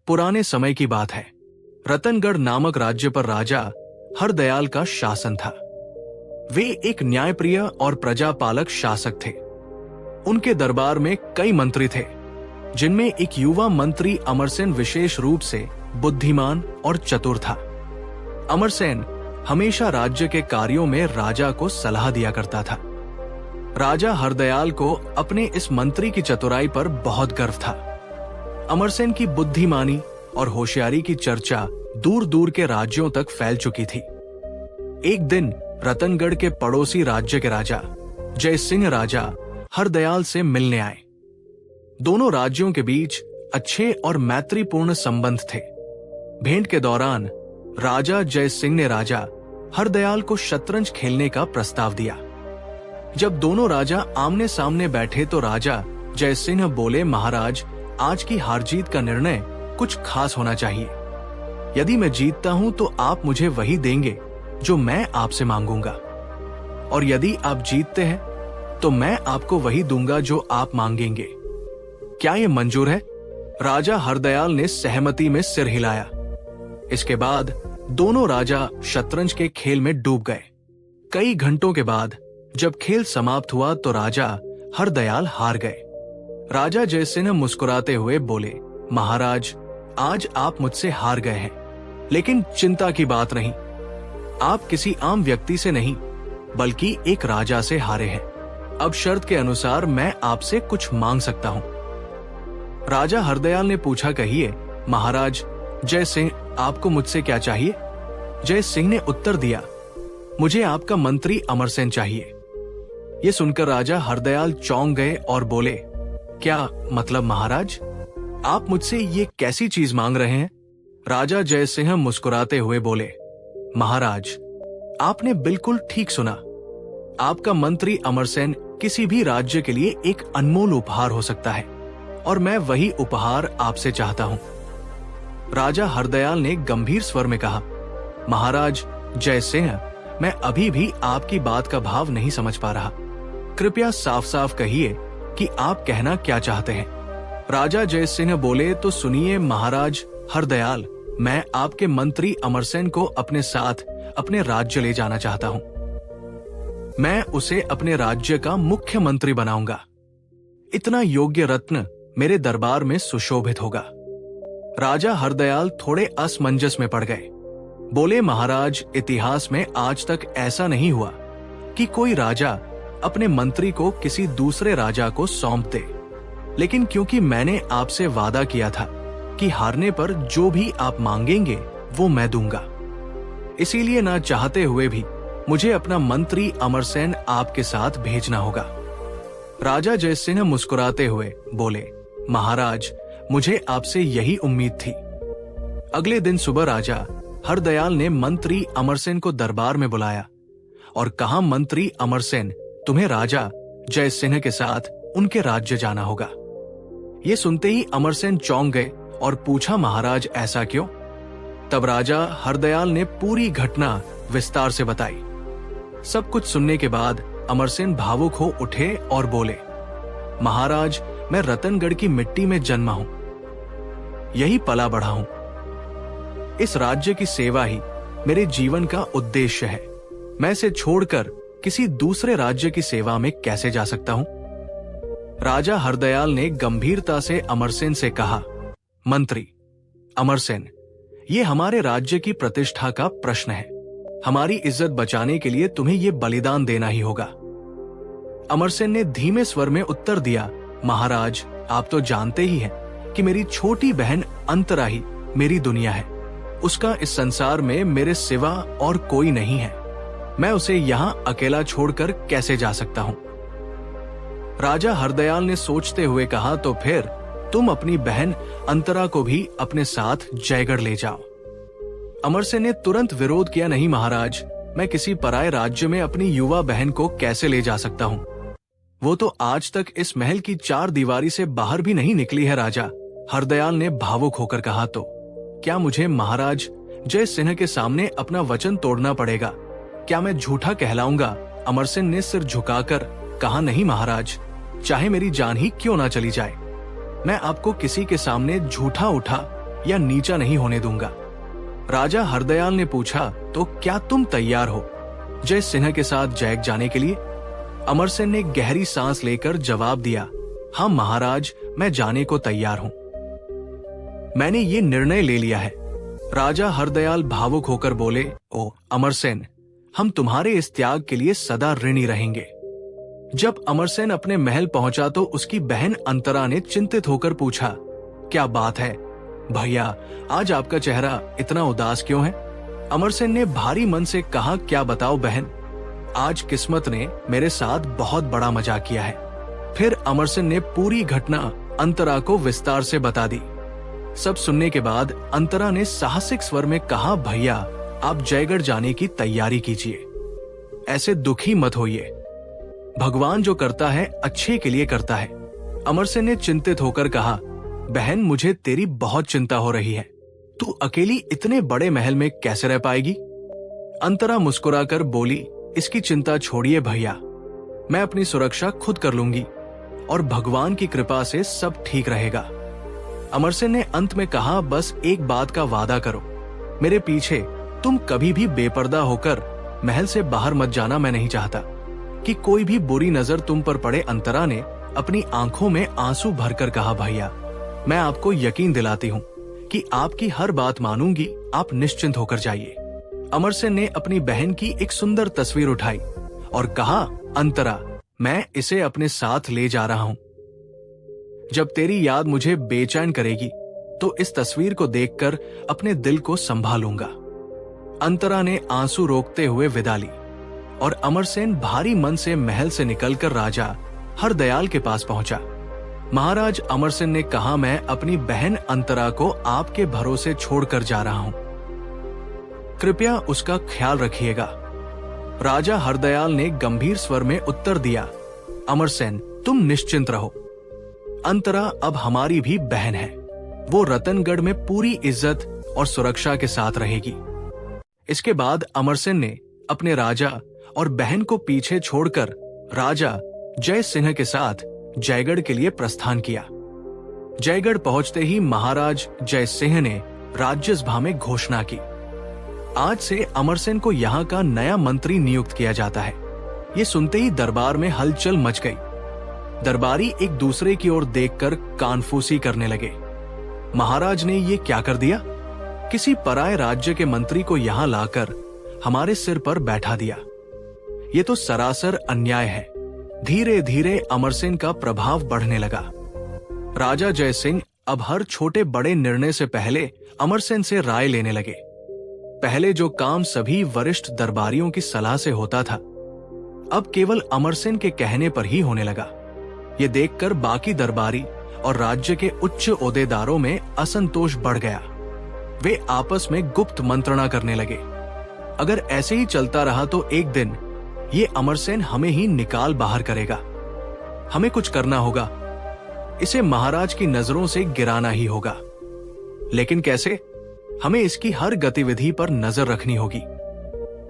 पुराने समय की बात है। रतनगढ़ नामक राज्य पर राजा हरदयाल का शासन था। वे एक न्यायप्रिय और प्रजापालक शासक थे। उनके दरबार में कई मंत्री थे, जिनमें एक युवा मंत्री अमरसेन विशेष रूप से बुद्धिमान और चतुर था। अमरसेन हमेशा राज्य के कार्यों में राजा को सलाह दिया करता था। राजा हरदयाल को अपने इस मंत्री की चतुराई पर बहुत गर्व था। अमरसेन की बुद्धिमानी और होशियारी की चर्चा दूर दूर के राज्यों तक फैल चुकी थी। एक दिन रतनगढ़ के पड़ोसी राज्य के राजा जय सिंह राजा हरदयाल से मिलने आए। दोनों राज्यों के बीच अच्छे और मैत्रीपूर्ण संबंध थे। भेंट के दौरान राजा जय सिंह ने राजा हरदयाल को शतरंज खेलने का प्रस्ताव दिया। जब दोनों राजा आमने सामने बैठे तो राजा जय सिंह बोले, महाराज, आज की हार जीत का निर्णय कुछ खास होना चाहिए। यदि मैं जीतता हूं तो आप मुझे वही देंगे जो मैं आपसे मांगूंगा, और यदि आप जीतते हैं तो मैं आपको वही दूंगा जो आप मांगेंगे। क्या ये मंजूर है? राजा हरदयाल ने सहमति में सिर हिलाया। इसके बाद दोनों राजा शतरंज के खेल में डूब गए। कई घंटों के बाद जब खेल समाप्त हुआ तो राजा हरदयाल हार गए। राजा जयसिंह मुस्कुराते हुए बोले, महाराज, आज आप मुझसे हार गए हैं, लेकिन चिंता की बात नहीं। आप किसी आम व्यक्ति से नहीं, बल्कि एक राजा से हारे हैं। अब शर्त के अनुसार मैं आपसे कुछ मांग सकता हूं। राजा हरदयाल ने पूछा, कहिए महाराज जय सिंह, आपको मुझसे क्या चाहिए? जय सिंह ने उत्तर दिया, मुझे आपका मंत्री अमरसेन चाहिए। ये सुनकर राजा हरदयाल चौंक गए और बोले, क्या मतलब महाराज? आप मुझसे ये कैसी चीज मांग रहे हैं? राजा जय सिंह मुस्कुराते हुए बोले, महाराज, आपने बिल्कुल ठीक सुना। आपका मंत्री अमरसेन किसी भी राज्य के लिए एक अनमोल उपहार हो सकता है, और मैं वही उपहार आपसे चाहता हूं। राजा हरदयाल ने गंभीर स्वर में कहा, महाराज जय सिंह, मैं अभी भी आपकी बात का भाव नहीं समझ पा रहा। कृपया साफ साफ कहिए कि आप कहना क्या चाहते हैं। राजा जय सिंह बोले, तो सुनिए महाराज हरदयाल, मैं आपके मंत्री अमरसेन को अपने साथ अपने राज्य ले जाना चाहता हूं। मैं उसे अपने राज्य का मुख्य मंत्री बनाऊंगा। इतना योग्य रत्न मेरे दरबार में सुशोभित होगा। राजा हरदयाल थोड़े असमंजस में पड़ गए। बोले, महाराज, इतिहास में आज तक ऐसा नहीं हुआ कि कोई राजा अपने मंत्री को किसी दूसरे राजा को सौंप दे। लेकिन क्योंकि मैंने आपसे वादा किया था कि हारने पर जो भी आप मांगेंगे वो मैं दूंगा, इसीलिए ना चाहते हुए भी मुझे अपना मंत्री अमरसेन आपके साथ भेजना होगा। राजा जयसिंह मुस्कुराते हुए बोले, महाराज, मुझे आपसे यही उम्मीद थी। अगले दिन सुबह राजा हरदयाल ने मंत्री अमरसेन को दरबार में बुलाया और कहा, मंत्री अमरसेन, तुम्हें राजा जय सिंह के साथ उनके राज्य जाना होगा। ये सुनते ही अमरसेन चौंक गए और पूछा, महाराज, ऐसा क्यों? तब राजा हरदयाल ने पूरी घटना विस्तार से बताई। सब कुछ सुनने के बाद अमरसेन भावुक हो उठे और बोले, महाराज, मैं रतनगढ़ की मिट्टी में जन्मा हूं, यही पला बढ़ा हूं। इस राज्य की सेवा ही मेरे जीवन का उद्देश्य है। मैं इसे छोड़कर किसी दूसरे राज्य की सेवा में कैसे जा सकता हूं? राजा हरदयाल ने गंभीरता से अमरसेन से कहा, मंत्री अमरसेन, ये हमारे राज्य की प्रतिष्ठा का प्रश्न है। हमारी इज्जत बचाने के लिए तुम्हें ये बलिदान देना ही होगा। अमरसेन ने धीमे स्वर में उत्तर दिया, महाराज, आप तो जानते ही हैं कि मेरी छोटी बहन अंतरा ही मेरी दुनिया है। उसका इस संसार में मेरे सिवा और कोई नहीं है। मैं उसे यहाँ अकेला छोड़कर कैसे जा सकता हूँ? राजा हरदयाल ने सोचते हुए कहा, तो फिर तुम अपनी बहन अंतरा को भी अपने साथ जयगढ़ ले जाओ। अमरसेन ने तुरंत विरोध किया, नहीं महाराज, मैं किसी पराये राज्य में अपनी युवा बहन को कैसे ले जा सकता हूँ? वो तो आज तक इस महल की 4 दीवारी से बाहर भी नहीं निकली है। राजा हरदयाल ने भावुक होकर कहा, तो क्या मुझे महाराज जय सिंह के सामने अपना वचन तोड़ना पड़ेगा? क्या मैं झूठा कहलाऊंगा? अमरसेन ने सिर झुकाकर कहा, नहीं महाराज, चाहे मेरी जान ही क्यों ना चली जाए, मैं आपको किसी के सामने झूठा उठा या नीचा नहीं होने दूंगा। राजा हरदयाल ने पूछा, तो क्या तुम तैयार हो जय सिंह के साथ जैग जाने के लिए? अमरसेन ने गहरी सांस लेकर जवाब दिया, हाँ महाराज, मैं जाने को तैयार हूं। मैंने ये निर्णय ले लिया है। राजा हरदयाल भावुक होकर बोले, ओ अमरसेन, हम तुम्हारे इस त्याग के लिए सदा ऋणी रहेंगे। जब अमरसेन अपने महल पहुंचा तो उसकी बहन अंतरा ने चिंतित होकर पूछा, क्या बात है भैया, आज आपका चेहरा इतना उदास क्यों है? अमरसेन ने भारी मन से कहा, क्या बताओ बहन, आज किस्मत ने मेरे साथ बहुत बड़ा मजाक किया है। फिर अमरसेन ने पूरी घटना अंतरा को विस्तार से बता दी। सब सुनने के बाद अंतरा ने साहसिक स्वर में कहा, भैया आप जयगढ़ जाने की तैयारी कीजिए, ऐसे दुखी मत होइए, भगवान जो करता है अच्छे के लिए करता है। अमरसेन ने चिंतित होकर कहा, बहन मुझे तेरी बहुत चिंता हो रही है, तू अकेली इतने बड़े महल में कैसे रह पाएगी? अंतरा मुस्कुराकर बोली, इसकी चिंता छोड़िए भैया, मैं अपनी सुरक्षा खुद कर लूंगी और भगवान की कृपा से सब ठीक रहेगा। अमरसेन ने अंत में कहा, बस एक बात का वादा करो, मेरे पीछे तुम कभी भी बेपर्दा होकर महल से बाहर मत जाना, मैं नहीं चाहता कि कोई भी बुरी नजर तुम पर पड़े। अंतरा ने अपनी आंखों में आंसू भरकर कहा, भैया मैं आपको यकीन दिलाती हूँ कि आपकी हर बात मानूंगी, आप निश्चिंत होकर जाइए। अमरसेन ने अपनी बहन की एक सुंदर तस्वीर उठाई और कहा, अंतरा मैं इसे अपने साथ ले जा रहा हूं। जब तेरी याद मुझे बेचैन करेगी तो इस तस्वीर को देखकर अपने दिल को संभालूंगा। अंतरा ने आंसू रोकते हुए विदा ली और अमरसेन भारी मन से महल से निकलकर राजा हरदयाल के पास पहुंचा। महाराज, अमरसेन ने कहा, मैं अपनी बहन अंतरा को आपके भरोसे छोड़कर जा रहा हूं, कृपया उसका ख्याल रखिएगा। राजा हरदयाल ने गंभीर स्वर में उत्तर दिया, अमरसेन तुम निश्चिंत रहो, अंतरा अब हमारी भी बहन है, वो रतनगढ़ में पूरी इज्जत और सुरक्षा के साथ रहेगी। इसके बाद अमरसेन ने अपने राजा और बहन को पीछे छोड़कर राजा जय सिंह के साथ जयगढ़ के लिए प्रस्थान किया। जयगढ़ पहुंचते ही महाराज जय सिंह ने राज्य सभा में घोषणा की, आज से अमरसेन को यहाँ का नया मंत्री नियुक्त किया जाता है। ये सुनते ही दरबार में हलचल मच गई। दरबारी एक दूसरे की ओर देखकर कानफूसी करने लगे। महाराज ने ये क्या कर दिया? किसी पराये राज्य के मंत्री को यहाँ लाकर हमारे सिर पर बैठा दिया। ये तो सरासर अन्याय है। धीरे धीरे अमरसेन का प्रभाव बढ़ने लगा। राजा जय सिंह अब हर छोटे बड़े निर्णय से पहले अमरसेन से राय लेने लगे। पहले जो काम सभी वरिष्ठ दरबारियों की सलाह से होता था, अब केवल अमरसेन के कहने पर ही होने लगा। ये देखकर बाकी दरबारी और राज्य के उच्च ओहदेदारों में असंतोष बढ़ गया। वे आपस में गुप्त मंत्रणा करने लगे। अगर ऐसे ही चलता रहा तो एक दिन ये अमरसेन हमें ही निकाल बाहर करेगा। हमें कुछ करना होगा, इसे महाराज की नजरों से गिराना ही होगा। लेकिन कैसे? हमें इसकी हर गतिविधि पर नजर रखनी होगी।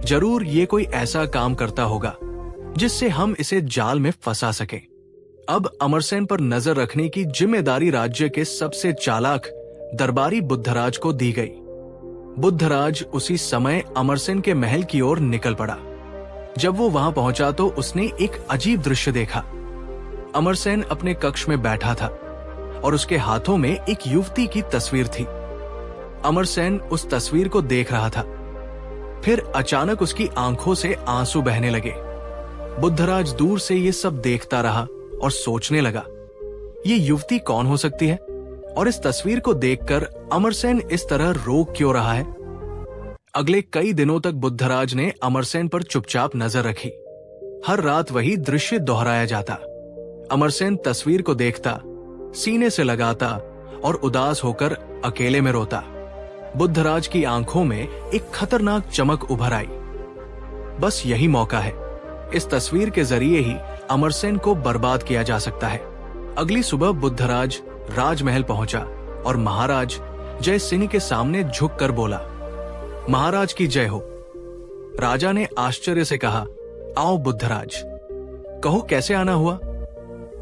जरूर ये कोई ऐसा काम करता होगा जिससे हम इसे जाल में फंसा सकें। अब अमरसेन पर नजर रखने की जिम्मेदारी राज्य के सबसे चालाक दरबारी बुद्धराज को दी गई। बुद्धराज उसी समय अमरसेन के महल की ओर निकल पड़ा। जब वो वहां पहुंचा तो उसने एक अजीब दृश्य देखा। अमरसेन अपने कक्ष में बैठा था और उसके हाथों में एक युवती की तस्वीर थी। अमरसेन उस तस्वीर को देख रहा था। फिर अचानक उसकी आंखों से आंसू बहने लगे। बुद्धराज दूर से ये सब देखता रहा और सोचने लगा, ये युवती कौन हो सकती है और इस तस्वीर को देखकर अमरसेन इस तरह रो क्यों रहा है? अगले कई दिनों तक बुद्धराज ने अमरसेन पर चुपचाप नजर रखी। हर रात वही दृश्य दोहराया जाता। अमरसेन तस्वीर को देखता, सीने से लगाता और उदास होकर अकेले में रोता। बुद्धराज की आंखों में एक खतरनाक चमक उभर आई। बस यही मौका है, इस तस्वीर के जरिए ही अमरसेन को बर्बाद किया जा सकता है। अगली सुबह बुद्धराज राजमहल पहुंचा और महाराज जय सिंह के सामने झुककर बोला, महाराज की जय हो। राजा ने आश्चर्य से कहा, आओ बुद्धराज, कहो कैसे आना हुआ?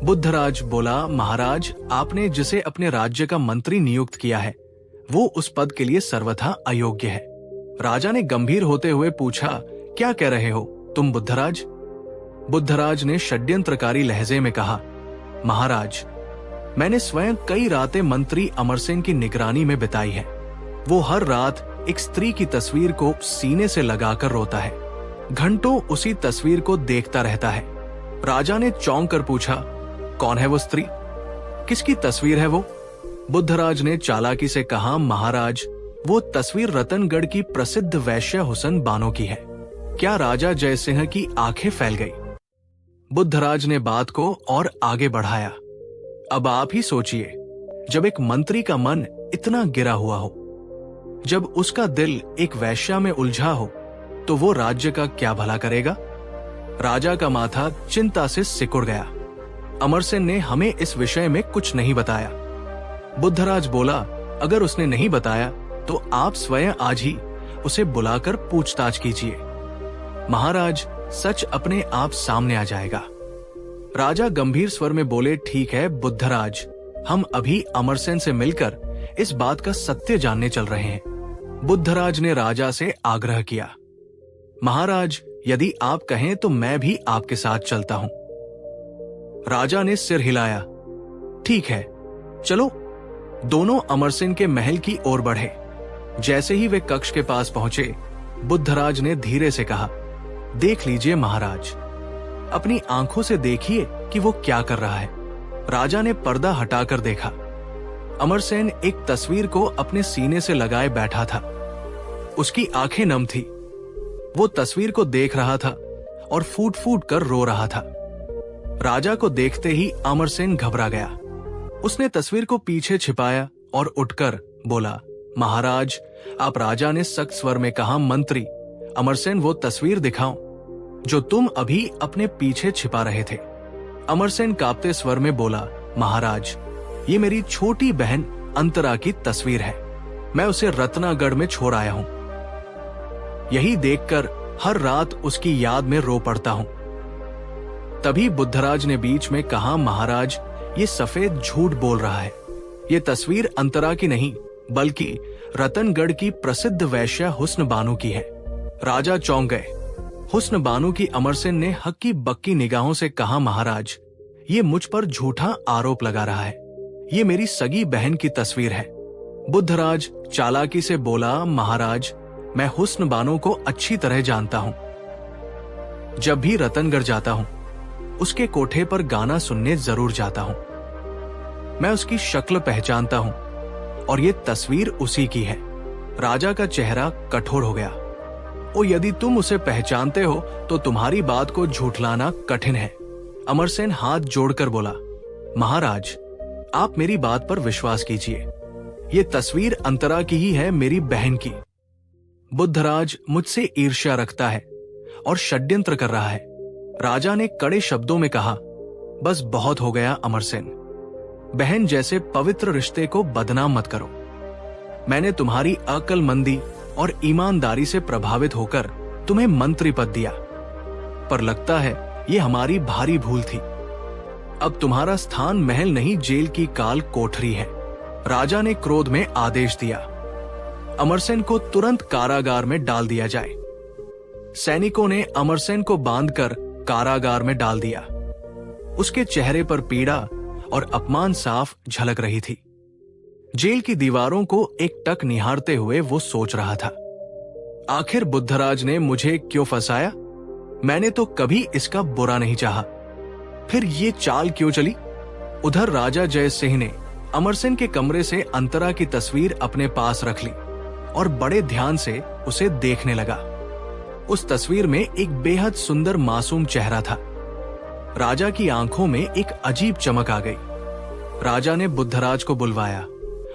बुद्धराज बोला, महाराज आपने जिसे अपने राज्य का मंत्री नियुक्त किया है वो उस पद के लिए सर्वथा अयोग्य है। राजा ने गंभीर होते हुए पूछा, क्या कह रहे हो तुम बुद्धराज? बुद्धराज ने षड्यंत्रकारी लहजे में कहा, महाराज, मैंने स्वयं कई रातें मंत्री अमरसेन की निगरानी में बिताई है। वो हर रात एक स्त्री की तस्वीर को सीने से लगाकर रोता है, घंटों उसी तस्वीर को देखता रहता है। राजा ने चौंक कर पूछा, कौन है वो स्त्री? किसकी तस्वीर है वो? बुद्धराज ने चालाकी से कहा, महाराज, वो तस्वीर रतनगढ़ की प्रसिद्ध वैश्य हुसन बानो की है। क्या राजा जयसिंह की आंखें फैल गई? बुद्धराज ने बात को और आगे बढ़ाया, अब आप ही सोचिए, जब एक मंत्री का मन इतना गिरा हुआ हो, जब उसका दिल एक वैश्या में उलझा हो, तो वो राज्य का क्या भला करेगा? राजा का माथा चिंता से सिकुड़ गया। अमरसेन ने हमें इस विषय में कुछ नहीं बताया। बुद्धराज बोला, अगर उसने नहीं बताया तो आप स्वयं आज ही उसे बुलाकर पूछताछ कीजिए। महाराज, सच अपने आप सामने आ जाएगा। राजा गंभीर स्वर में बोले, ठीक है बुद्धराज, हम अभी अमरसेन से मिलकर इस बात का सत्य जानने चल रहे हैं। बुद्धराज ने राजा से आग्रह किया, महाराज, यदि आप कहें तो मैं भी आपके साथ चलता हूं। राजा ने सिर हिलाया, ठीक है, चलो। दोनों अमरसेन के महल की ओर बढ़े। जैसे ही वे कक्ष के पास पहुंचे, बुद्धराज ने धीरे से कहा, देख लीजिए महाराज, अपनी आंखों से देखिए कि वो क्या कर रहा है। राजा ने पर्दा हटाकर देखा। अमरसेन एक तस्वीर को अपने सीने से लगाए बैठा था। उसकी आंखें नम थी। वो तस्वीर को देख रहा था और फूट फूट कर रो रहा था। राजा को देखते ही अमरसेन घबरा गया। उसने तस्वीर को पीछे छिपाया और उठकर बोला, महाराज, आप राजा ने सख्त स्वर में कहा, मंत्री अमरसेन, वो तस्वीर दिखाओ जो तुम अभी अपने पीछे छिपा रहे थे। अमरसेन कांपते स्वर में बोला, महाराज, ये मेरी छोटी बहन अंतरा की तस्वीर है। मैं उसे रत्नागढ़ में छोड़ आया हूं। यही देखकर हर रात उसकी याद में रो पड़ता हूं। तभी बुद्धराज ने बीच में कहा, महाराज, ये सफेद झूठ बोल रहा है। ये तस्वीर अंतरा की नहीं, बल्कि रतनगढ़ की प्रसिद्ध वैश्या हुस्न बानो की है। राजा चौंक गए। हुस्न बानो की अमरसेन ने हक्की बक्की निगाहों से कहा, महाराज, ये मुझ पर झूठा आरोप लगा रहा है। ये मेरी सगी बहन की तस्वीर है। बुद्धराज चालाकी से बोला, महाराज, मैं हुस्न बानो को अच्छी तरह जानता हूं। जब भी रतनगढ़ जाता हूं, उसके कोठे पर गाना सुनने जरूर जाता हूं। मैं उसकी शक्ल पहचानता हूं और ये तस्वीर उसी की है। राजा का चेहरा कठोर हो गया। ओ, यदि तुम उसे पहचानते हो तो तुम्हारी बात को झूठलाना कठिन है। अमरसेन हाथ जोड़कर बोला, महाराज, आप मेरी बात पर विश्वास कीजिए। ये तस्वीर अंतरा की ही है, मेरी बहन की। बुद्धराज मुझसे ईर्ष्या रखता है और षड्यंत्र कर रहा है। राजा ने कड़े शब्दों में कहा, बस बहुत हो गया अमरसेन। बहन जैसे पवित्र रिश्ते को बदनाम मत करो। मैंने तुम्हारी अक्लमंदी और ईमानदारी से प्रभावित होकर तुम्हें मंत्री पद दिया, पर लगता है ये हमारी भारी भूल थी। अब तुम्हारा स्थान महल नहीं, जेल की काल कोठरी है। राजा ने क्रोध में आदेश दिया, अमरसेन को तुरंत कारागार में डाल दिया जाए। सैनिकों ने अमरसेन को बांधकर कारागार में डाल दिया। उसके चेहरे पर पीड़ा और अपमान साफ झलक रही थी। जेल की दीवारों को एक टक निहारते हुए वो सोच रहा था, आखिर बुद्धराज ने मुझे क्यों फंसाया? मैंने तो कभी इसका बुरा नहीं चाहा, फिर ये चाल क्यों चली? उधर राजा जय सिंह ने अमरसेन के कमरे से अंतरा की तस्वीर अपने पास रख ली और बड़े ध्यान से उसे देखने लगा। उस तस्वीर में एक बेहद सुंदर मासूम चेहरा था। राजा की आंखों में एक अजीब चमक आ गई। राजा ने बुद्धराज को बुलवाया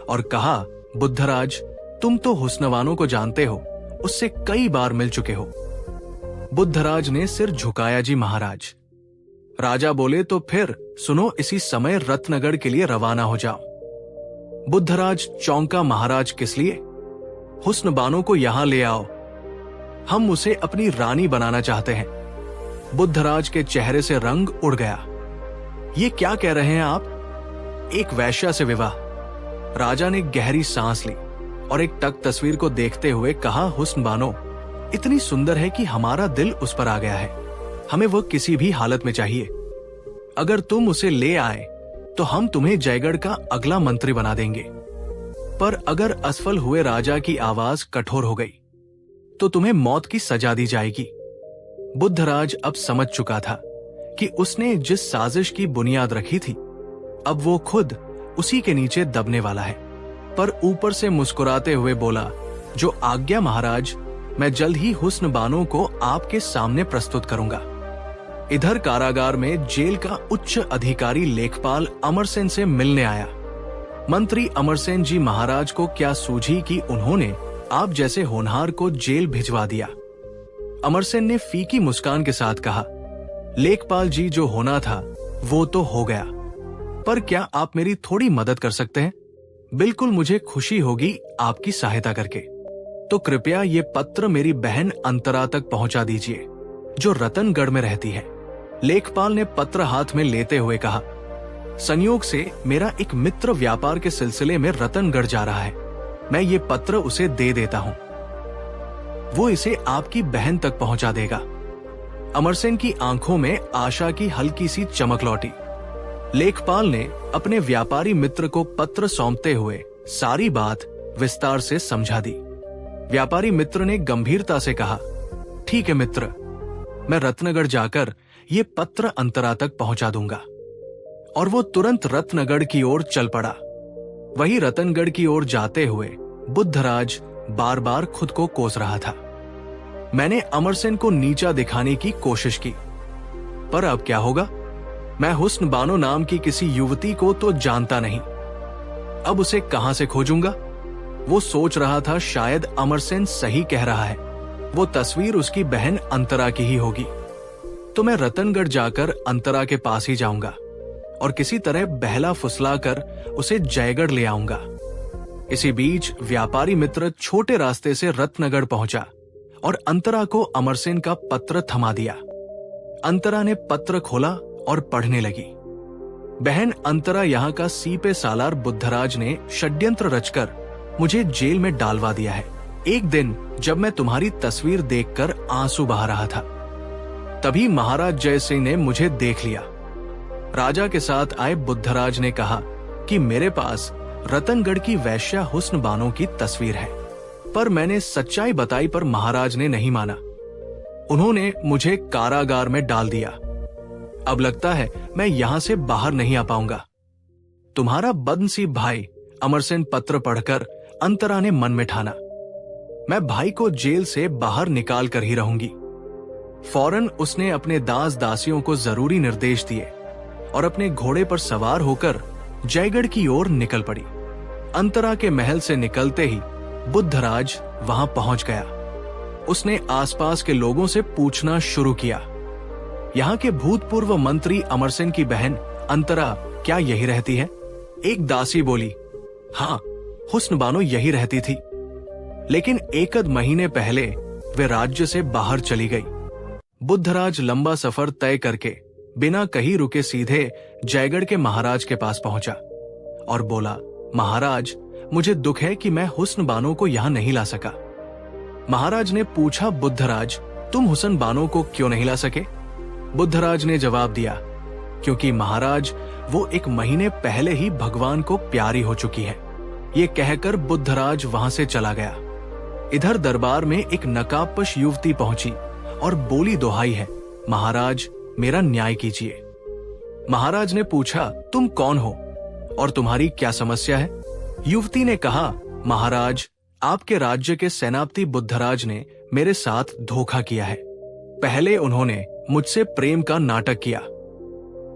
और कहा, बुद्धराज, तुम तो हुस्नवानों को जानते हो, उससे कई बार मिल चुके हो। बुद्धराज ने सिर झुकाया, जी महाराज। राजा बोले, तो फिर सुनो, इसी समय रत्नगढ़ के लिए रवाना हो जाओ। बुद्धराज चौंका, महाराज, किस लिए? हुस्न बानो को यहां ले आओ, हम उसे अपनी रानी बनाना चाहते हैं। बुद्धराज के चेहरे से रंग उड़ गया। ये क्या कह रहे हैं आप? एक वैश्या से विवाह? राजा ने गहरी सांस ली। और एक टक तस्वीर को देखते हुए कहा, हुस्न बानो इतनी सुंदर है कि हमारा दिल उस पर आ गया है। हमें वो किसी भी हालत में चाहिए। अगर तुम उसे ले आए तो हम तुम्हें जयगढ़ का अगला मंत्री बना देंगे। पर अगर असफल हुए राजा की आवाज कठोर हो गई तो तुम्हें मौत की सजा दी जाएगी। बुद्धराज अब समझ चुका था कि उसने जिस साजिश की बुनियाद रखी थी, अब वो खुद उसी के नीचे दबने वाला है। पर ऊपर से मुस्कुराते हुए बोला, जो आज्ञा महाराज, मैं जल्द ही हुस्न बानो को आपके सामने प्रस्तुत करूंगा। इधर कारागार में जेल का उच्च अधिकारी लेखपाल अमरसेन से मिलने आया। मंत्री अमरसेन जी महाराज को क्या सूझी कि उन्होंने आप जैसे होनहार को जेल भिजवा दिया। अमरसेन ने फीकी मुस्कान के साथ कहा, लेखपाल जी, जो होना था वो तो हो गया, पर क्या आप मेरी थोड़ी मदद कर सकते हैं? बिल्कुल, मुझे खुशी होगी आपकी सहायता करके। तो कृपया ये पत्र मेरी बहन अंतरा तक पहुंचा दीजिए, जो रतनगढ़ में रहती है। लेखपाल ने पत्र हाथ में लेते हुए कहा, संयोग से मेरा एक मित्र व्यापार के सिलसिले में रतनगढ़ जा रहा है। मैं ये पत्र उसे दे देता हूं, वो इसे आपकी बहन तक पहुंचा देगा। अमरसेन की आंखों में आशा की हल्की सी चमक लौटी। लेखपाल ने अपने व्यापारी मित्र को पत्र सौंपते हुए सारी बात विस्तार से समझा दी। व्यापारी मित्र ने गंभीरता से कहा, ठीक है मित्र, मैं रत्नगढ़ जाकर ये पत्र अंतरा तक पहुंचा दूंगा। और वो तुरंत रत्नगढ़ की ओर चल पड़ा। वही रतनगढ़ की ओर जाते हुए बुद्धराज बार बार खुद को कोस रहा था। मैंने अमरसेन को नीचा दिखाने की कोशिश की, पर अब क्या होगा? मैं हुस्न बानो नाम की किसी युवती को तो जानता नहीं, अब उसे कहां से खोजूंगा? वो सोच रहा था शायद अमरसेन सही कह रहा है, वो तस्वीर उसकी बहन अंतरा की ही होगी। तो मैं रतनगढ़ जाकर अंतरा के पास ही जाऊंगा और किसी तरह बहला फुसलाकर उसे जयगढ़ ले आऊंगा। इसी बीच व्यापारी मित्र छोटे रास्ते से रत्नगढ़ पहुंचा और अंतरा को अमरसेन का पत्र थमा दिया। अंतरा ने पत्र खोला और पढ़ने लगी। बहन अंतरा, यहाँ का सीपे सालार बुद्धराज ने षड्यंत्र रचकर मुझे जेल में डालवा दिया है। एक दिन जब मैं तुम्हारी तस्वीर देखकर आंसू बहा रहा था, तभी महाराज जय सिंह ने मुझे देख लिया। राजा के साथ आए बुद्धराज ने कहा कि मेरे पास रतनगढ़ की वैश्या हुस्न बानो की तस्वीर है, पर मैंने सच्चाई बताई पर महाराज ने नहीं माना। उन्होंने मुझे कारागार में डाल दिया। अब लगता है मैं यहां से बाहर नहीं आ पाऊंगा। तुम्हारा बदनसीब भाई अमरसेन पत्र पढ़कर अंतरा ने मन में ठाना, मैं भाई को जेल से बाहर निकाल कर ही रहूंगी। फौरन उसने अपने दास दासियों को जरूरी निर्देश दिए और अपने घोड़े पर सवार होकर जयगढ़ की ओर निकल पड़ी। अंतरा के महल से निकलते ही बुद्धराज वहां पहुंच गया। उसने आसपास के लोगों से पूछना शुरू किया, यहाँ के भूतपूर्व मंत्री अमरसेन की बहन अंतरा क्या यही रहती है? एक दासी बोली, हाँ, हुस्न बानो यही रहती थी, लेकिन एकद महीने पहले वे राज्य से बाहर चली गई। बुद्धराज लंबा सफर तय करके बिना कहीं रुके सीधे जयगढ़ के महाराज के पास पहुंचा और बोला, महाराज, मुझे दुख है कि मैं हुस्न बानो को यहाँ नहीं ला सका। महाराज ने पूछा, बुद्धराज, तुम हुस्न बानो को क्यों नहीं ला सके? बुद्धराज ने जवाब दिया, क्योंकि महाराज, वो एक महीने पहले ही भगवान को प्यारी हो चुकी है। ये कहकर बुद्धराज वहां से चला गया। इधर दरबार में एक नकाबपोश युवती पहुंची और बोली, दोहाई है, महाराज, मेरा न्याय कीजिए। महाराज ने पूछा, तुम कौन हो और तुम्हारी क्या समस्या है? युवती ने कहा, महाराज, आपके राज्य के सेनापति बुद्धराज ने मेरे साथ धोखा किया है। पहले उन्होंने मुझसे प्रेम का नाटक किया,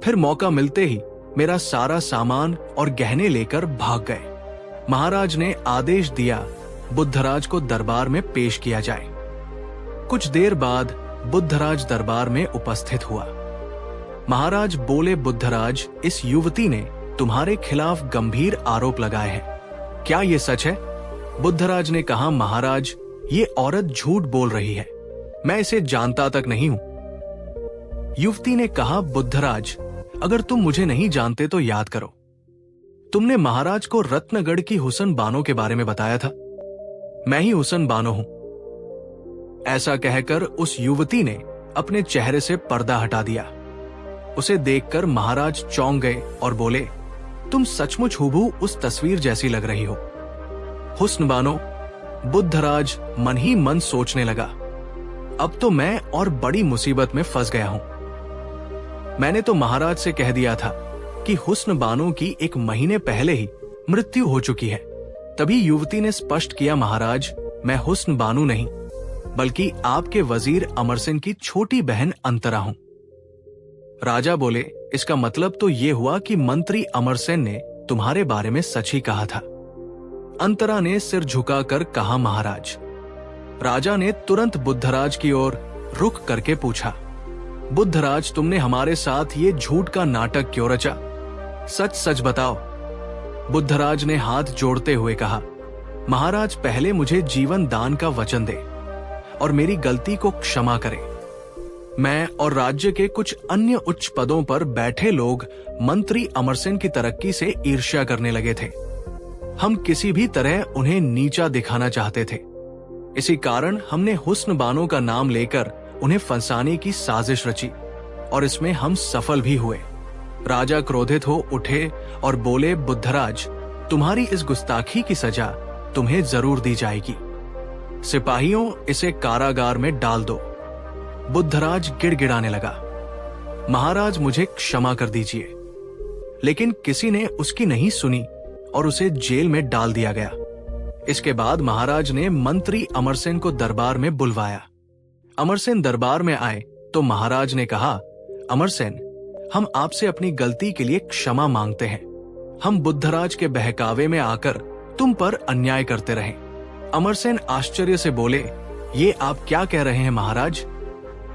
फिर मौका मिलते ही मेरा सारा सामान और गहने लेकर भाग गए। महाराज ने आदेश दिया बुद्धराज को दरबार में पेश किया जाए। कुछ देर बाद बुद्धराज दरबार में उपस्थित हुआ। महाराज बोले, बुद्धराज, इस युवती ने तुम्हारे खिलाफ गंभीर आरोप लगाए हैं, क्या ये सच है? बुद्धराज ने कहा, महाराज, ये औरत झूठ बोल रही है, मैं इसे जानता तक नहीं हूं। युवती ने कहा, बुद्धराज, अगर तुम मुझे नहीं जानते तो याद करो, तुमने महाराज को रत्नगढ़ की हुस्न बानो के बारे में बताया था। मैं ही हुसन बानो हूं। ऐसा कहकर उस युवती ने अपने चेहरे से पर्दा हटा दिया। उसे देखकर महाराज चौंक गए और बोले, तुम सचमुच हुबहू उस तस्वीर जैसी लग रही हो। हुस्न बानो। बुद्धराज मन ही मन सोचने लगा, अब तो मैं और बड़ी मुसीबत में फंस गया हूं। मैंने तो महाराज से कह दिया था कि हुस्न बानो की 1 महीने पहले ही मृत्यु हो चुकी है। तभी युवती ने स्पष्ट किया, महाराज मैं हुस्न बानो नहीं बल्कि आपके वजीर अमरसेन की छोटी बहन अंतरा हूं। राजा बोले, इसका मतलब तो ये हुआ कि मंत्री अमरसेन ने तुम्हारे बारे में सच ही कहा था। अंतरा ने सिर झुकाकर कहा, महाराज। राजा ने तुरंत बुद्धराज की ओर रुख करके पूछा, बुद्धराज तुमने हमारे साथ ये झूठ का नाटक क्यों रचा? सच सच बताओ। बुद्धराज ने हाथ जोड़ते हुए कहा, महाराज पहले मुझे जीवन दान का वचन दे और मेरी गलती को क्षमा करे। मैं और राज्य के कुछ अन्य उच्च पदों पर बैठे लोग मंत्री अमरसेन की तरक्की से ईर्ष्या करने लगे थे। हम किसी भी तरह उन्हें नीचा दिखाना चाहते थे। इसी कारण हमने हुस्न बानो का नाम लेकर उन्हें फंसाने की साजिश रची और इसमें हम सफल भी हुए। राजा क्रोधित हो उठे और बोले, बुद्धराज तुम्हारी इस गुस्ताखी की सजा तुम्हें जरूर दी जाएगी। सिपाहियों इसे कारागार में डाल दो। बुद्धराज गिड़गिड़ाने लगा, महाराज मुझे क्षमा कर दीजिए। लेकिन किसी ने उसकी नहीं सुनी और उसे जेल में डाल दिया गया। इसके बाद महाराज ने मंत्री अमरसेन को दरबार में बुलवाया। अमरसेन दरबार में आए तो महाराज ने कहा, अमरसेन हम आपसे अपनी गलती के लिए क्षमा मांगते हैं। हम बुद्धराज के बहकावे में आकर तुम पर अन्याय करते रहे। अमरसेन आश्चर्य से बोले, ये आप क्या कह रहे हैं महाराज?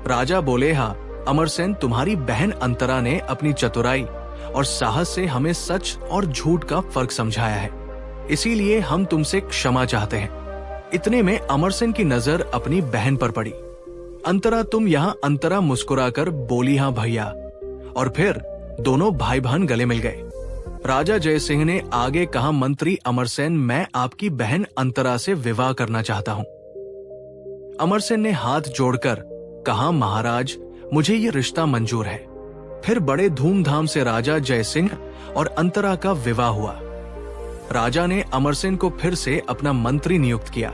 राजा बोले, हाँ अमरसेन तुम्हारी बहन अंतरा ने अपनी चतुराई और साहस से हमें सच और झूठ का फर्क समझाया है, इसीलिए हम तुमसे क्षमा चाहते हैं। इतने में अमरसेन की नजर अपनी बहन पर पड़ी। अंतरा तुम यहाँ? अंतरा मुस्कुराकर बोली, हाँ भैया। और फिर दोनों भाई बहन गले मिल गए। राजा जयसिंह ने आगे कहा, मंत्री अमरसेन मैं आपकी बहन अंतरा से विवाह करना चाहता हूं। अमरसेन ने हाथ जोड़कर कहा, महाराज मुझे ये रिश्ता मंजूर है। फिर बड़े धूमधाम से राजा जयसिंह और अंतरा का विवाह हुआ। राजा ने अमरसेन को फिर से अपना मंत्री नियुक्त किया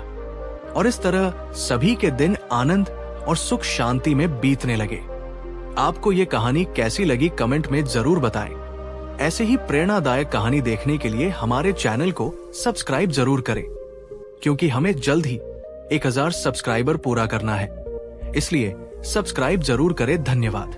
और इस तरह सभी के दिन आनंद और सुख शांति में बीतने लगे। आपको ये कहानी कैसी लगी कमेंट में जरूर बताएं। ऐसे ही प्रेरणादायक कहानी देखने के लिए हमारे चैनल को सब्सक्राइब जरूर करें, क्योंकि हमें जल्द ही 1000 सब्सक्राइबर पूरा करना है। इसलिए सब्सक्राइब जरूर करें। धन्यवाद।